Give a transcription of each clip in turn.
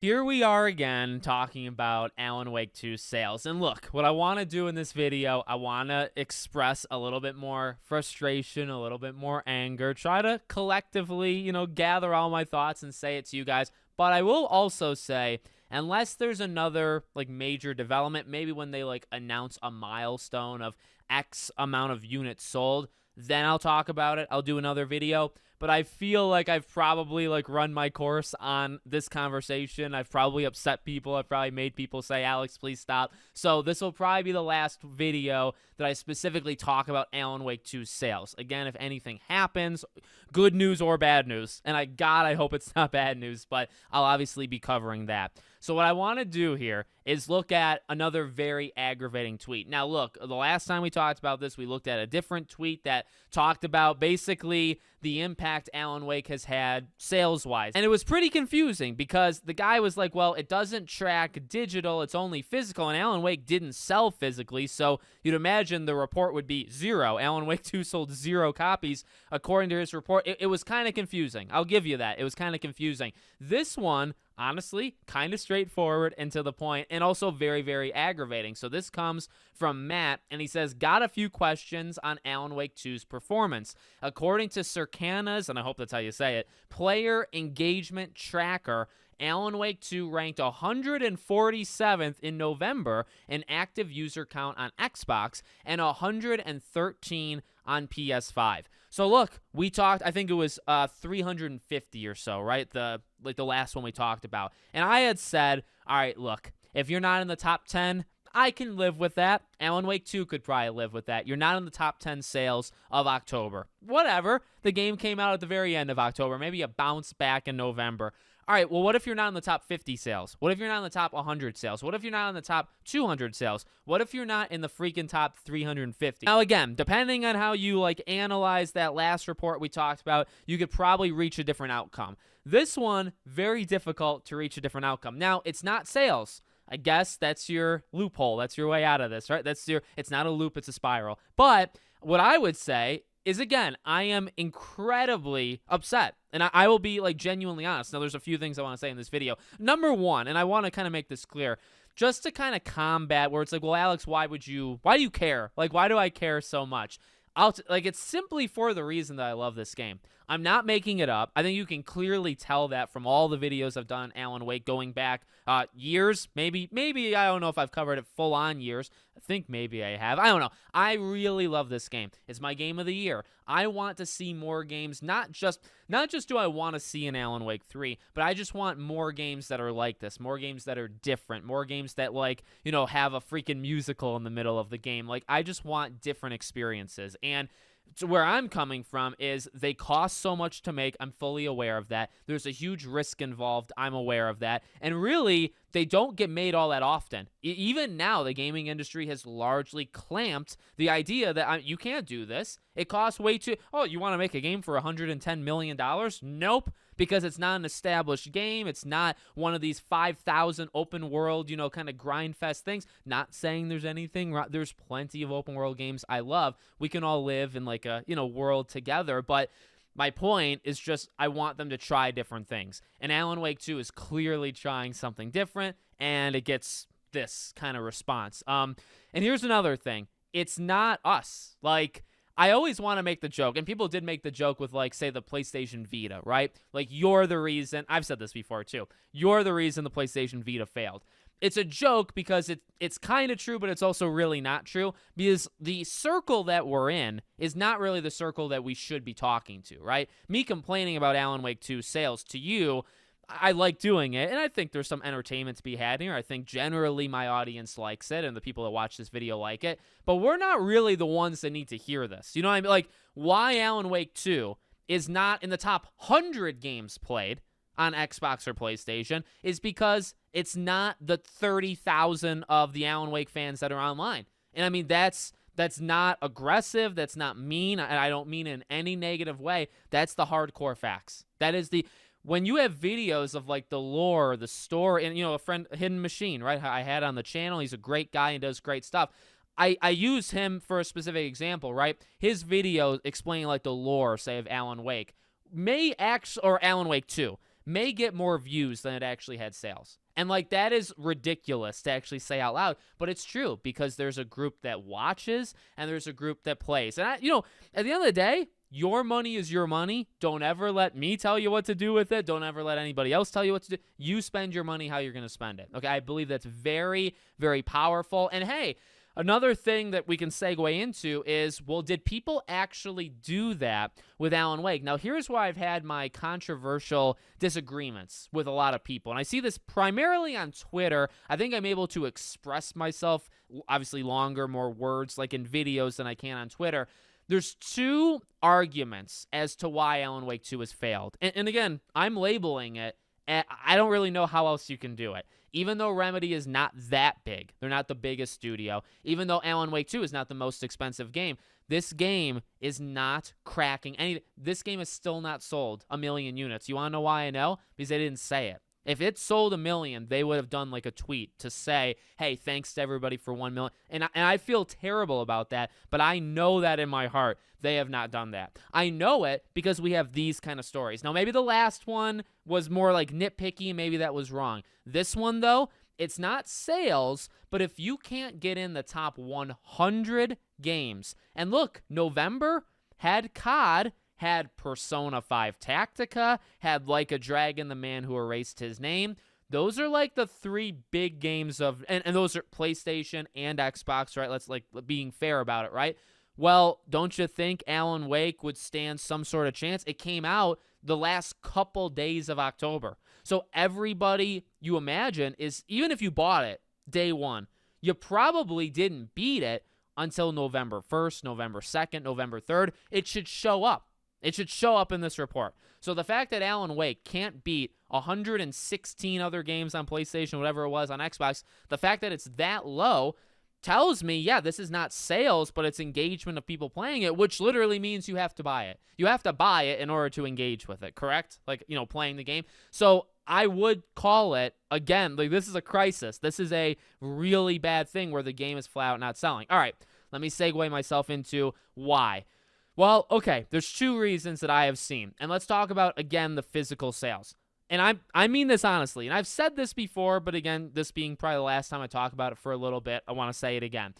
Here we are again talking about Alan Wake 2 sales. And look, what I want to do in this video, I want to express a little bit more frustration, a little bit more anger, try to collectively, gather all my thoughts and say it to you guys. But I will also say, unless there's another major development, maybe when they announce a milestone of X amount of units sold, then I'll talk about it. I'll do another video. But I feel like I've probably run my course on this conversation. I've probably upset people. I've probably made people say, Alex, please stop. So this will probably be the last video that I specifically talk about Alan Wake 2 sales. Again, if anything happens, good news or bad news, and I hope it's not bad news, but I'll obviously be covering that. So what I want to do here is look at another very aggravating tweet. Now, look, the last time we talked about this, we looked at a different tweet that talked about basically the impact Alan Wake has had sales-wise. And it was pretty confusing because the guy was like, well, it doesn't track digital, it's only physical, and Alan Wake didn't sell physically, so you'd imagine the report would be 0. Alan Wake 2 sold 0 copies according to his report. It was kind of confusing. I'll give you that. It was kind of confusing. This one, honestly, kind of straightforward and to the point, and also very, very aggravating. So this comes from Matt, and he says, got a few questions on Alan Wake 2's performance. According to Circana's, and I hope that's how you say it, player engagement tracker, Alan Wake 2 ranked 147th in November in active user count on Xbox and 113 on PS5. So look, we talked, I think it was 350 or so, right? The last one we talked about. And I had said, all right, look, if you're not in the top 10, I can live with that. Alan Wake 2 could probably live with that. You're not in the top 10 sales of October. Whatever. The game came out at the very end of October. Maybe a bounce back in November. All right, well, what if you're not in the top 50 sales? What if you're not in the top 100 sales? What if you're not in the top 200 sales? What if you're not in the freaking top 350? Now, again, depending on how you analyze that last report we talked about, you could probably reach a different outcome. This one, very difficult to reach a different outcome. Now, it's not sales. I guess that's your loophole. That's your way out of this, right? It's not a loop, it's a spiral. But what I would say is, again, I am incredibly upset. And I will be genuinely honest. Now, there's a few things I want to say in this video. Number one, and I want to kind of make this clear, just to kind of combat where it's well, Alex, why do you care? Why do I care so much? It's simply for the reason that I love this game. I'm not making it up. I think you can clearly tell that from all the videos I've done on Alan Wake going back years. Maybe I don't know if I've covered it full on years. I think maybe I have. I don't know. I really love this game. It's my game of the year. I want to see more games. Not just do I want to see an Alan Wake 3, but I just want more games that are like this. More games that are different. More games that have a freaking musical in the middle of the game. I just want different experiences. And to where I'm coming from is they cost so much to make. I'm fully aware of that. There's a huge risk involved. I'm aware of that. And really, they don't get made all that often. Even now, the gaming industry has largely clamped the idea that you can't do this. It costs way too... Oh, you want to make a game for $110 million? Nope. Because it's not an established game. It's not one of these 5,000 open world, kind of grind fest things. Not saying there's anything wrong. There's plenty of open world games I love. We can all live in a, world together. But my point is just I want them to try different things. And Alan Wake 2 is clearly trying something different, and it gets this kind of response. And here's another thing. It's not us. I always want to make the joke, and people did make the joke with, say, the PlayStation Vita, right? You're the reason. I've said this before, too. You're the reason the PlayStation Vita failed. It's a joke because it's kind of true, but it's also really not true, because the circle that we're in is not really the circle that we should be talking to, right? Me complaining about Alan Wake 2 sales to you, I like doing it, and I think there's some entertainment to be had here. I think generally my audience likes it, and the people that watch this video like it, but we're not really the ones that need to hear this. You know what I mean? Why Alan Wake 2 is not in the top 100 games played on Xbox or PlayStation is because it's not the 30,000 of the Alan Wake fans that are online. And I mean, that's not aggressive. That's not mean. And I don't mean in any negative way. That's the hardcore facts. That is when you have videos of the lore, the story, and a friend, Hidden Machine, right? I had on the channel. He's a great guy and does great stuff. I use him for a specific example, right? His video explaining the lore, say, of Alan Wake or Alan Wake 2 may get more views than it actually had sales. And like, that is ridiculous to actually say out loud, but it's true because there's a group that watches and there's a group that plays. And at the end of the day, your money is your money. Don't ever let me tell you what to do with it. Don't ever let anybody else tell you what to do. You spend your money how you're going to spend it. Okay, I believe that's very, very powerful. And hey, another thing that we can segue into is, well, did people actually do that with Alan Wake? Now, here's why I've had my controversial disagreements with a lot of people. And I see this primarily on Twitter. I think I'm able to express myself, obviously longer, more words, like in videos than I can on Twitter. There's two arguments as to why Alan Wake 2 has failed. And again, I'm labeling it. And I don't really know how else you can do it. Even though Remedy is not that big, they're not the biggest studio, even though Alan Wake 2 is not the most expensive game, this game is not cracking anything. This game is still not sold 1 million units. You want to know why I know? Because they didn't say it. If it sold 1 million, they would have done like a tweet to say, hey, thanks to everybody for 1 million. And I feel terrible about that, but I know that in my heart they have not done that. I know it because we have these kind of stories. Now, maybe the last one was more like nitpicky. Maybe that was wrong. This one, though, it's not sales, but if you can't get in the top 100 games, and look, November had COD, had Persona 5 Tactica, had Like a Dragon, The Man Who Erased His Name. Those are like the 3 big games of, and those are PlayStation and Xbox, right? Let's like being fair about it, right? Well, don't you think Alan Wake would stand some sort of chance? It came out the last couple days of October. So everybody you imagine is, even if you bought it day one, you probably didn't beat it until November 1st, November 2nd, November 3rd. It should show up. It should show up in this report. So the fact that Alan Wake can't beat 116 other games on PlayStation, whatever it was on Xbox, the fact that it's that low tells me, yeah, this is not sales, but it's engagement of people playing it, which literally means you have to buy it. You have to buy it in order to engage with it, correct? Like, playing the game. So I would call it, again, like, this is a crisis. This is a really bad thing where the game is flat out not selling. All right, let me segue myself into why. Well, okay, there's 2 reasons that I have seen. And let's talk about, again, the physical sales. And I mean this honestly. And I've said this before, but again, this being probably the last time I talk about it for a little bit, I want to say it again.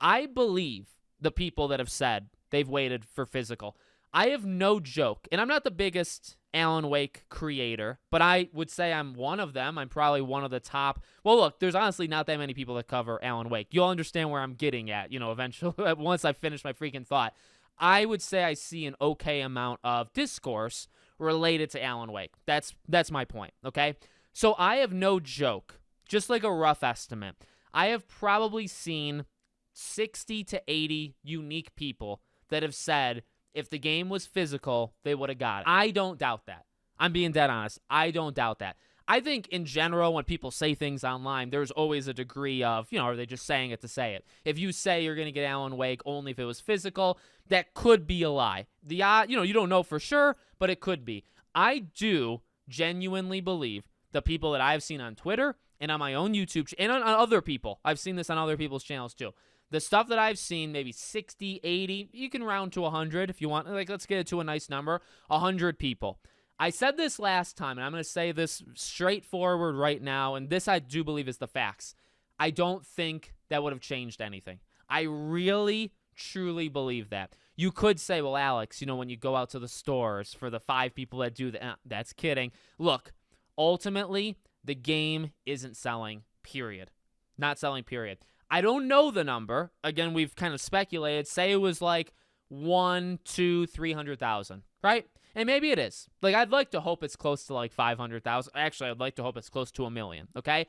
I believe the people that have said they've waited for physical. I have no joke. And I'm not the biggest Alan Wake creator, but I would say I'm one of them. I'm probably one of the top. Well, look, there's honestly not that many people that cover Alan Wake. You'll understand where I'm getting at, eventually, once I finish my freaking thought. I would say I see an okay amount of discourse related to Alan Wake. That's my point, okay? So I have no joke, just like a rough estimate. I have probably seen 60 to 80 unique people that have said if the game was physical, they would have got it. I don't doubt that. I'm being dead honest. I don't doubt that. I think in general, when people say things online, there's always a degree of, are they just saying it to say it? If you say you're going to get Alan Wake only if it was physical, that could be a lie. You don't know for sure, but it could be. I do genuinely believe the people that I've seen on Twitter and on my own YouTube and on other people. I've seen this on other people's channels too. The stuff that I've seen, maybe 60, 80, you can round to 100 if you want. Like, let's get it to a nice number, 100 people. I said this last time, and I'm going to say this straightforward right now, and this I do believe is the facts. I don't think that would have changed anything. I really, truly believe that. You could say, well, Alex, when you go out to the stores for the 5 people that do that, that's kidding. Look, ultimately, the game isn't selling, period. Not selling, period. I don't know the number. Again, we've kind of speculated. Say it was like 1, 2, 300,000, right? And maybe it is. Like, I'd like to hope it's close to like 500,000. Actually, I'd like to hope it's close to 1 million, okay?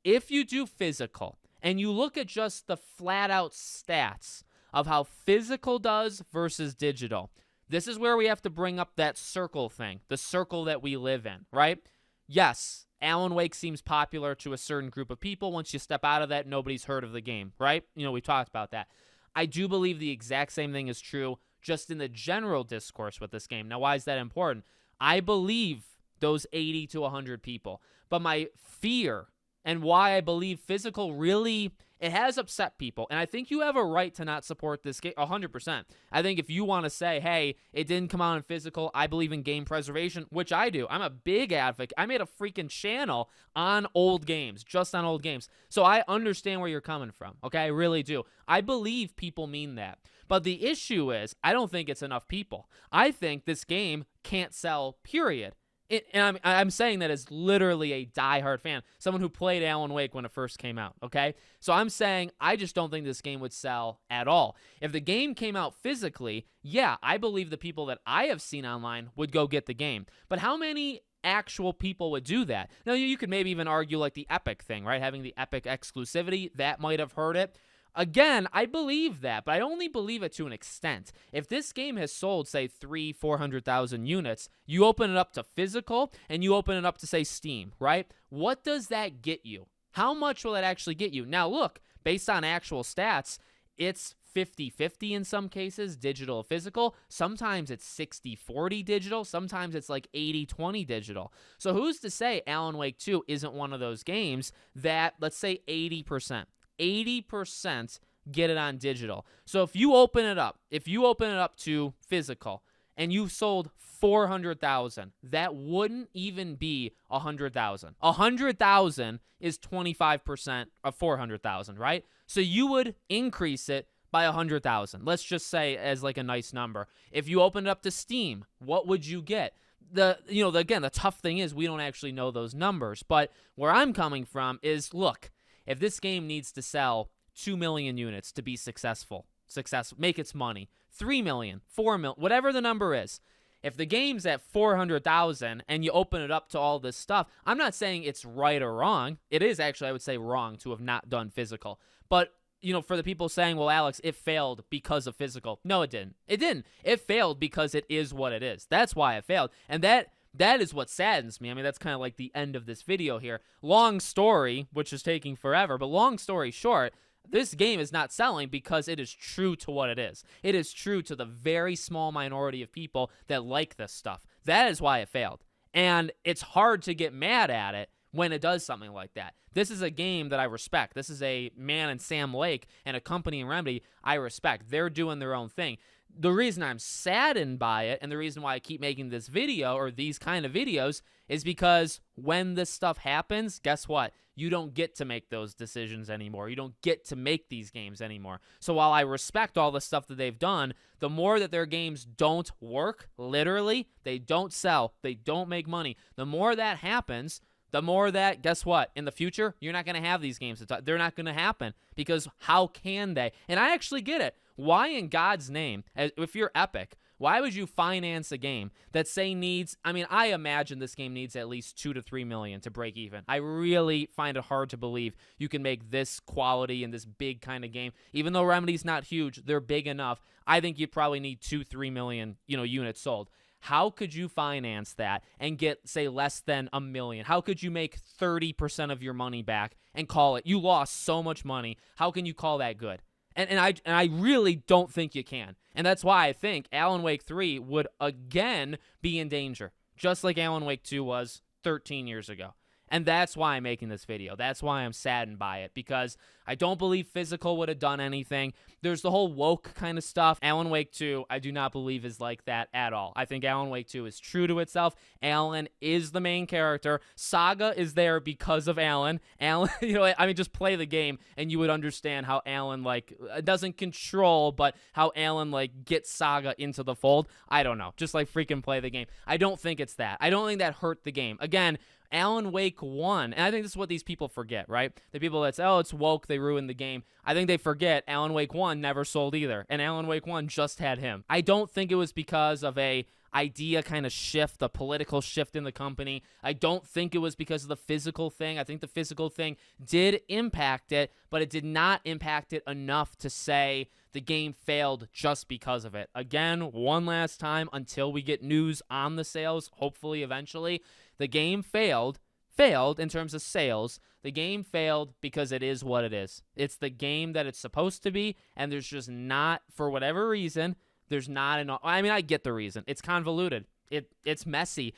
If you do physical and you look at just the flat out stats of how physical does versus digital, this is where we have to bring up that circle thing, the circle that we live in, right? Yes, Alan Wake seems popular to a certain group of people. Once you step out of that, nobody's heard of the game, right? We talked about that. I do believe the exact same thing is true just in the general discourse with this game. Now, why is that important? I believe those 80 to 100 people. But my fear and why I believe physical really, it has upset people. And I think you have a right to not support this game 100%. I think if you want to say, hey, it didn't come out in physical, I believe in game preservation, which I do. I'm a big advocate. I made a freaking channel on old games, just on old games. So I understand where you're coming from, okay? I really do. I believe people mean that. But the issue is, I don't think it's enough people. I think this game can't sell, period. And I'm saying that as literally a diehard fan, someone who played Alan Wake when it first came out, okay? So I'm saying I just don't think this game would sell at all. If the game came out physically, yeah, I believe the people that I have seen online would go get the game. But how many actual people would do that? Now, you could maybe even argue like the Epic thing, right? Having the Epic exclusivity, that might have hurt it. Again, I believe that, but I only believe it to an extent. If this game has sold, say, 400,000 units, you open it up to physical, and you open it up to, say, Steam, right? What does that get you? How much will it actually get you? Now, look, based on actual stats, it's 50-50 in some cases, digital physical. Sometimes it's 60-40 digital. Sometimes it's like 80-20 digital. So who's to say Alan Wake 2 isn't one of those games that, let's say, 80% get it on digital. So if you open it up to physical and you sold 400,000, that wouldn't even be 100,000. 100,000 is 25% of 400,000, right? So you would increase it by 100,000. Let's just say as like a nice number. If you open it up to Steam, what would you get? Again, the tough thing is we don't actually know those numbers, but where I'm coming from is, look, if this game needs to sell 2 million units to be successful, make its money, 3 million, 4 million, whatever the number is, if the game's at 400,000 and you open it up to all this stuff, I'm not saying it's right or wrong. It is actually, I would say, wrong to have not done physical. But, for the people saying, well, Alex, it failed because of physical. No, it didn't. It didn't. It failed because it is what it is. That's why it failed. And that is what saddens me. I mean, that's kind of like the end of this video here. Long story, which is taking forever, but long story short, this game is not selling because it is true to what it is. It is true to the very small minority of people that like this stuff. That is why it failed. And it's hard to get mad at it when it does something like that. This is a game that I respect. This is a man in Sam Lake and a company in Remedy I respect. They're doing their own thing. The reason I'm saddened by it and the reason why I keep making this video or these kind of videos is because when this stuff happens, guess what? You don't get to make those decisions anymore. You don't get to make these games anymore. So while I respect all the stuff that they've done, the more that their games don't work, literally, they don't sell, they don't make money, the more that happens, the more that, guess what? In the future, you're not going to have these games. They're not going to happen because how can they? And I actually get it. Why in God's name, if you're Epic, why would you finance a game that say needs, I imagine this game needs at least 2 to 3 million to break even. I really find it hard to believe you can make this quality and this big kind of game. Even though Remedy's not huge, they're big enough. I think you'd probably need 2-3 million, units sold. How could you finance that and get, say, less than $1 million? How could you make 30% of your money back and call it? You lost so much money. How can you call that good? And I really don't think you can. And that's why I think Alan Wake 3 would again be in danger, just like Alan Wake 2 was 13 years ago. And that's why I'm making this video. That's why I'm saddened by it, because I don't believe physical would have done anything. There's the whole woke kind of stuff. Alan Wake 2, I do not believe is like that at all. I think Alan Wake 2 is true to itself. Alan is the main character. Saga is there because of Alan. Alan, just play the game and you would understand how Alan, doesn't control, but how Alan, gets Saga into the fold. I don't know. Just, freaking play the game. I don't think it's that. I don't think that hurt the game. Again, Alan Wake 1, and I think this is what these people forget, right? The people that say, oh, it's woke, they ruined the game. I think they forget Alan Wake 1 never sold either, and Alan Wake 1 just had him. I don't think it was because of a idea kind of shift, a political shift in the company. I don't think it was because of the physical thing. I think the physical thing did impact it, but it did not impact it enough to say the game failed just because of it. Again, one last time until we get news on the sales, hopefully eventually, the game failed in terms of sales. The game failed because it is what it is. It's the game that it's supposed to be, and there's just not, for whatever reason, there's not enough. I get the reason. It's convoluted. It's messy.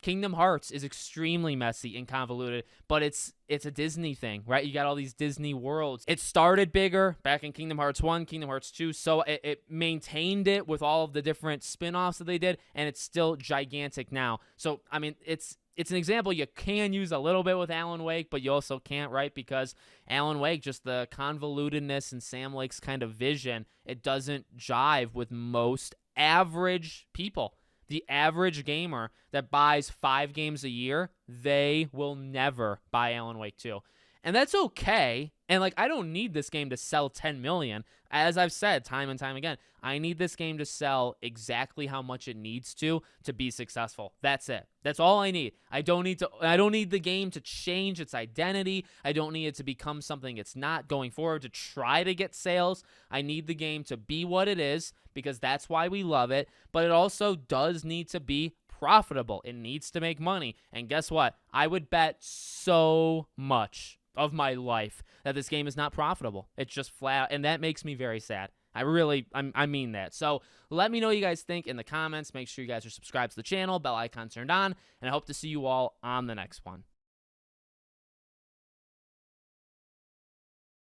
Kingdom Hearts is extremely messy and convoluted, but it's a Disney thing, right? You got all these Disney worlds. It started bigger back in Kingdom Hearts 1, Kingdom Hearts 2, so it maintained it with all of the different spin-offs that they did, and it's still gigantic now. So, I mean, it's an example you can use a little bit with Alan Wake, but you also can't, right? Because Alan Wake, just the convolutedness and Sam Lake's kind of vision, it doesn't jive with most average people. The average gamer that buys 5 games a year, they will never buy Alan Wake 2. And that's okay. And, like, I don't need this game to sell 10 million. As I've said time and time again, I need this game to sell exactly how much it needs to be successful. That's it. That's all I need. I don't need the game to change its identity. I don't need it to become something it's not going forward to try to get sales. I need the game to be what it is because that's why we love it. But it also does need to be profitable. It needs to make money. And guess what? I would bet so much of my life that this game is not profitable. It's just flat, and that makes me very sad. I mean that. So let me know what you guys think in the comments. Make sure you guys are subscribed to the channel, bell icon turned on, and I hope to see you all on the next one.